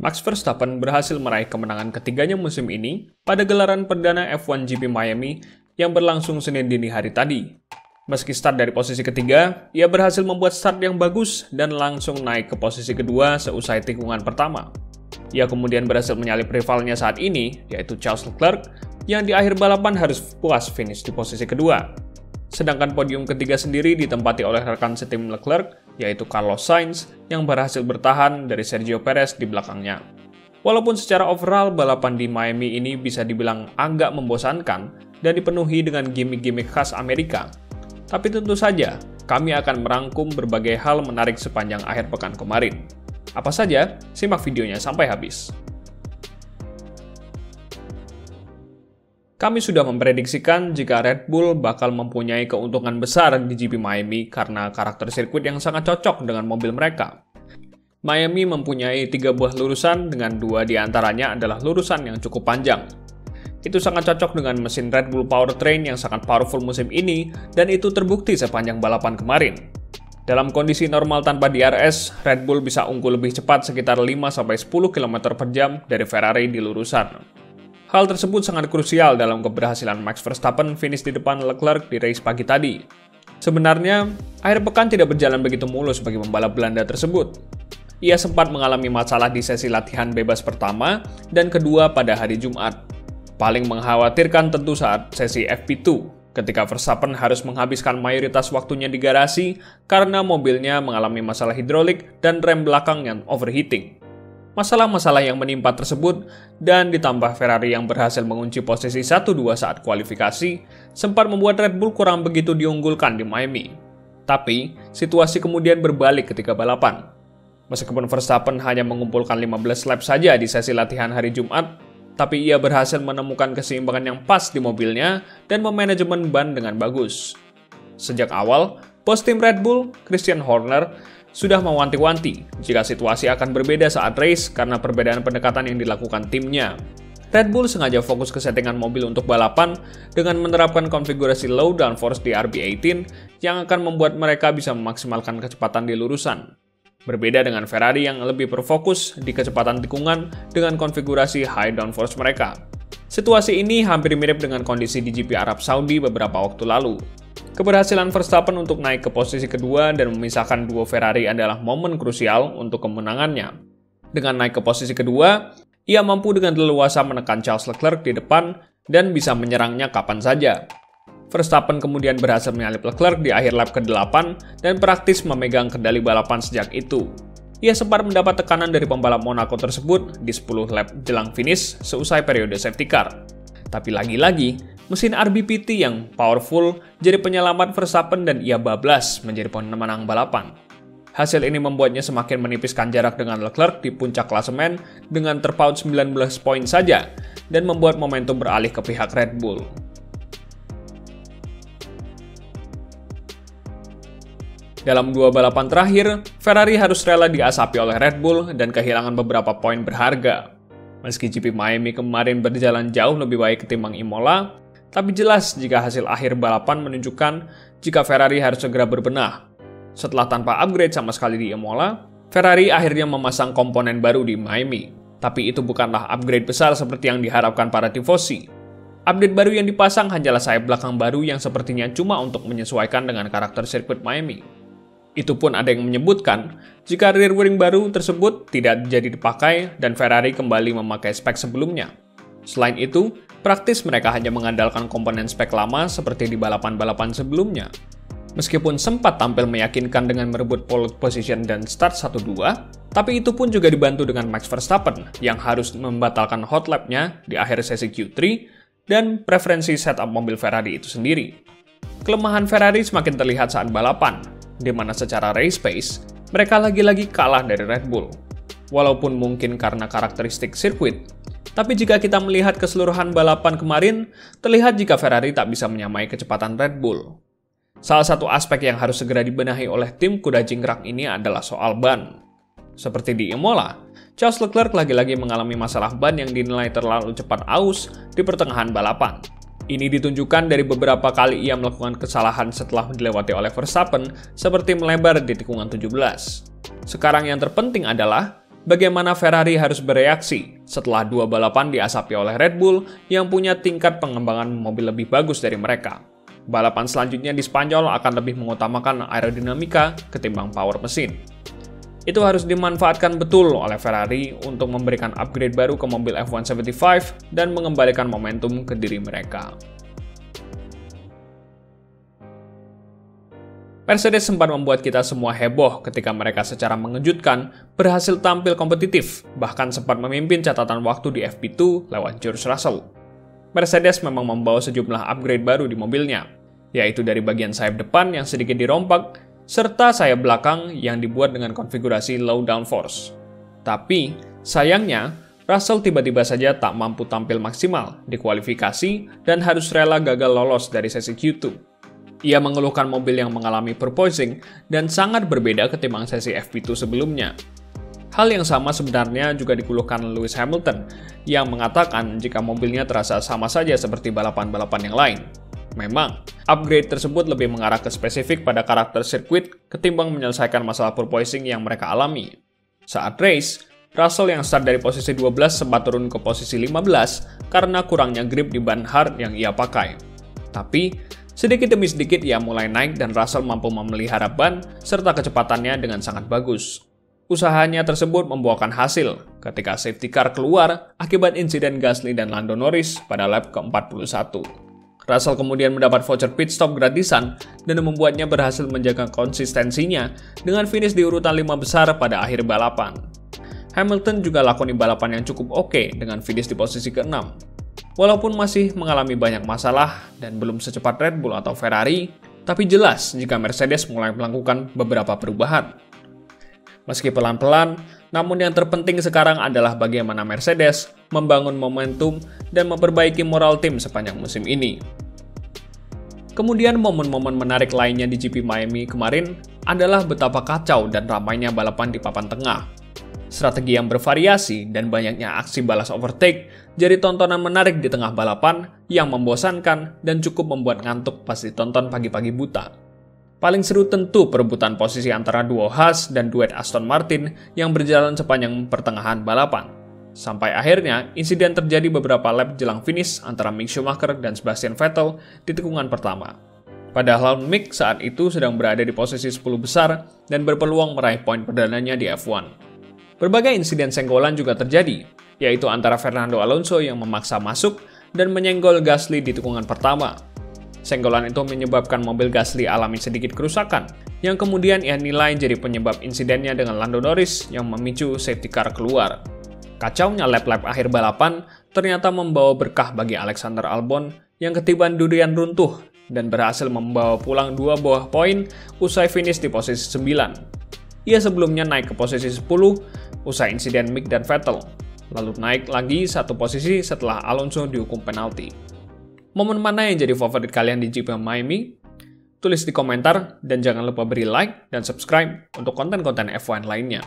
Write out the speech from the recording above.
Max Verstappen berhasil meraih kemenangan ketiganya musim ini pada gelaran perdana F1 GP Miami yang berlangsung Senin dini hari tadi. Meski start dari posisi ketiga, ia berhasil membuat start yang bagus dan langsung naik ke posisi kedua seusai tikungan pertama. Ia kemudian berhasil menyalip rivalnya saat ini, yaitu Charles Leclerc, yang di akhir balapan harus puas finish di posisi kedua. Sedangkan podium ketiga sendiri ditempati oleh rekan setim Leclerc, yaitu Carlos Sainz, yang berhasil bertahan dari Sergio Perez di belakangnya. Walaupun secara overall balapan di Miami ini bisa dibilang agak membosankan dan dipenuhi dengan gimmick-gimmick khas Amerika, tapi tentu saja kami akan merangkum berbagai hal menarik sepanjang akhir pekan kemarin. Apa saja? Simak videonya sampai habis. Kami sudah memprediksikan jika Red Bull bakal mempunyai keuntungan besar di GP Miami karena karakter sirkuit yang sangat cocok dengan mobil mereka. Miami mempunyai 3 buah lurusan dengan 2 diantaranya adalah lurusan yang cukup panjang. Itu sangat cocok dengan mesin Red Bull Powertrain yang sangat powerful musim ini dan itu terbukti sepanjang balapan kemarin. Dalam kondisi normal tanpa DRS, Red Bull bisa unggul lebih cepat sekitar 5-10 km per jam dari Ferrari di lurusan. Hal tersebut sangat krusial dalam keberhasilan Max Verstappen finish di depan Leclerc di race pagi tadi. Sebenarnya, akhir pekan tidak berjalan begitu mulus bagi pembalap Belanda tersebut. Ia sempat mengalami masalah di sesi latihan bebas pertama dan kedua pada hari Jumat. Paling mengkhawatirkan tentu saat sesi FP2, ketika Verstappen harus menghabiskan mayoritas waktunya di garasi karena mobilnya mengalami masalah hidrolik dan rem belakang yang overheating. Masalah-masalah yang menimpa tersebut dan ditambah Ferrari yang berhasil mengunci posisi 1-2 saat kualifikasi sempat membuat Red Bull kurang begitu diunggulkan di Miami. Tapi, situasi kemudian berbalik ketika balapan. Meskipun Verstappen hanya mengumpulkan 15 lap saja di sesi latihan hari Jumat, tapi ia berhasil menemukan keseimbangan yang pas di mobilnya dan memanajemen ban dengan bagus. Sejak awal, bos tim Red Bull, Christian Horner, sudah mewanti-wanti jika situasi akan berbeda saat race karena perbedaan pendekatan yang dilakukan timnya. Red Bull sengaja fokus ke settingan mobil untuk balapan dengan menerapkan konfigurasi low downforce di RB18 yang akan membuat mereka bisa memaksimalkan kecepatan di lurusan. Berbeda dengan Ferrari yang lebih berfokus di kecepatan tikungan dengan konfigurasi high downforce mereka. Situasi ini hampir mirip dengan kondisi di GP Arab Saudi beberapa waktu lalu. Keberhasilan Verstappen untuk naik ke posisi kedua dan memisahkan duo Ferrari adalah momen krusial untuk kemenangannya. Dengan naik ke posisi kedua, ia mampu dengan leluasa menekan Charles Leclerc di depan dan bisa menyerangnya kapan saja. Verstappen kemudian berhasil menyalip Leclerc di akhir lap ke-8 dan praktis memegang kendali balapan sejak itu. Ia sempat mendapat tekanan dari pembalap Monaco tersebut di 10 lap jelang finish seusai periode safety car. Tapi lagi-lagi, mesin RBPT yang powerful jadi penyelamat Verstappen dan ia bablas menjadi pemenang balapan. Hasil ini membuatnya semakin menipiskan jarak dengan Leclerc di puncak klasemen dengan terpaut 19 poin saja dan membuat momentum beralih ke pihak Red Bull. Dalam 2 balapan terakhir, Ferrari harus rela diasapi oleh Red Bull dan kehilangan beberapa poin berharga. Meski GP Miami kemarin berjalan jauh lebih baik ketimbang Imola, tapi jelas jika hasil akhir balapan menunjukkan jika Ferrari harus segera berbenah. Setelah tanpa upgrade sama sekali di Imola, Ferrari akhirnya memasang komponen baru di Miami. Tapi itu bukanlah upgrade besar seperti yang diharapkan para tifosi. Update baru yang dipasang hanyalah sayap belakang baru yang sepertinya cuma untuk menyesuaikan dengan karakter sirkuit Miami. Itu pun ada yang menyebutkan jika rear wing baru tersebut tidak jadi dipakai dan Ferrari kembali memakai spek sebelumnya. Selain itu, praktis mereka hanya mengandalkan komponen spek lama seperti di balapan-balapan sebelumnya. Meskipun sempat tampil meyakinkan dengan merebut pole position dan start 1-2, tapi itu pun juga dibantu dengan Max Verstappen yang harus membatalkan hot lap-nya di akhir sesi Q3 dan preferensi setup mobil Ferrari itu sendiri. Kelemahan Ferrari semakin terlihat saat balapan, di mana secara race pace, mereka lagi-lagi kalah dari Red Bull. Walaupun mungkin karena karakteristik sirkuit, tapi jika kita melihat keseluruhan balapan kemarin, terlihat jika Ferrari tak bisa menyamai kecepatan Red Bull. Salah satu aspek yang harus segera dibenahi oleh tim kuda jingkrak ini adalah soal ban. Seperti di Imola, Charles Leclerc lagi-lagi mengalami masalah ban yang dinilai terlalu cepat aus di pertengahan balapan. Ini ditunjukkan dari beberapa kali ia melakukan kesalahan setelah dilewati oleh Verstappen, seperti melebar di tikungan 17. Sekarang yang terpenting adalah, bagaimana Ferrari harus bereaksi setelah dua balapan diasapi oleh Red Bull yang punya tingkat pengembangan mobil lebih bagus dari mereka. Balapan selanjutnya di Spanyol akan lebih mengutamakan aerodinamika ketimbang power mesin. Itu harus dimanfaatkan betul oleh Ferrari untuk memberikan upgrade baru ke mobil F175 dan mengembalikan momentum ke diri mereka. Mercedes sempat membuat kita semua heboh ketika mereka secara mengejutkan berhasil tampil kompetitif, bahkan sempat memimpin catatan waktu di FP2 lewat George Russell. Mercedes memang membawa sejumlah upgrade baru di mobilnya, yaitu dari bagian sayap depan yang sedikit dirompak, serta sayap belakang yang dibuat dengan konfigurasi low downforce. Tapi, sayangnya, Russell tiba-tiba saja tak mampu tampil maksimal di kualifikasi dan harus rela gagal lolos dari sesi Q2. Ia mengeluhkan mobil yang mengalami porpoising dan sangat berbeda ketimbang sesi FP2 sebelumnya. Hal yang sama sebenarnya juga dikeluhkan Lewis Hamilton, yang mengatakan jika mobilnya terasa sama saja seperti balapan-balapan yang lain. Memang, upgrade tersebut lebih mengarah ke spesifik pada karakter sirkuit ketimbang menyelesaikan masalah porpoising yang mereka alami. Saat race, Russell yang start dari posisi 12 sempat turun ke posisi 15 karena kurangnya grip di ban hard yang ia pakai. Tapi, sedikit demi sedikit ia mulai naik dan Russell mampu memelihara ban serta kecepatannya dengan sangat bagus. Usahanya tersebut membuahkan hasil ketika safety car keluar akibat insiden Gasly dan Lando Norris pada lap ke-41. Russell kemudian mendapat voucher pit stop gratisan dan membuatnya berhasil menjaga konsistensinya dengan finish di urutan 5 besar pada akhir balapan. Hamilton juga lakoni balapan yang cukup oke dengan finish di posisi ke-6. Walaupun masih mengalami banyak masalah dan belum secepat Red Bull atau Ferrari, tapi jelas jika Mercedes mulai melakukan beberapa perubahan. Meski pelan-pelan, namun yang terpenting sekarang adalah bagaimana Mercedes membangun momentum dan memperbaiki moral tim sepanjang musim ini. Kemudian momen-momen menarik lainnya di GP Miami kemarin adalah betapa kacau dan ramainya balapan di papan tengah. Strategi yang bervariasi dan banyaknya aksi balas overtake jadi tontonan menarik di tengah balapan yang membosankan dan cukup membuat ngantuk pas ditonton pagi-pagi buta. Paling seru tentu perebutan posisi antara duo Haas dan duet Aston Martin yang berjalan sepanjang pertengahan balapan. Sampai akhirnya, insiden terjadi beberapa lap jelang finish antara Mick Schumacher dan Sebastian Vettel di tikungan pertama. Padahal Mick saat itu sedang berada di posisi 10 besar dan berpeluang meraih poin perdananya di F1. Berbagai insiden senggolan juga terjadi, yaitu antara Fernando Alonso yang memaksa masuk dan menyenggol Gasly di tikungan pertama. Senggolan itu menyebabkan mobil Gasly alami sedikit kerusakan, yang kemudian ia nilai jadi penyebab insidennya dengan Lando Norris yang memicu safety car keluar. Kacaunya lap-lap akhir balapan ternyata membawa berkah bagi Alexander Albon yang ketiban durian runtuh dan berhasil membawa pulang 2 buah poin usai finish di posisi 9. Ia sebelumnya naik ke posisi 10 usai insiden Mick dan Vettel, lalu naik lagi 1 posisi setelah Alonso dihukum penalti. Momen mana yang jadi favorit kalian di GP Miami? Tulis di komentar dan jangan lupa beri like dan subscribe untuk konten-konten F1 lainnya.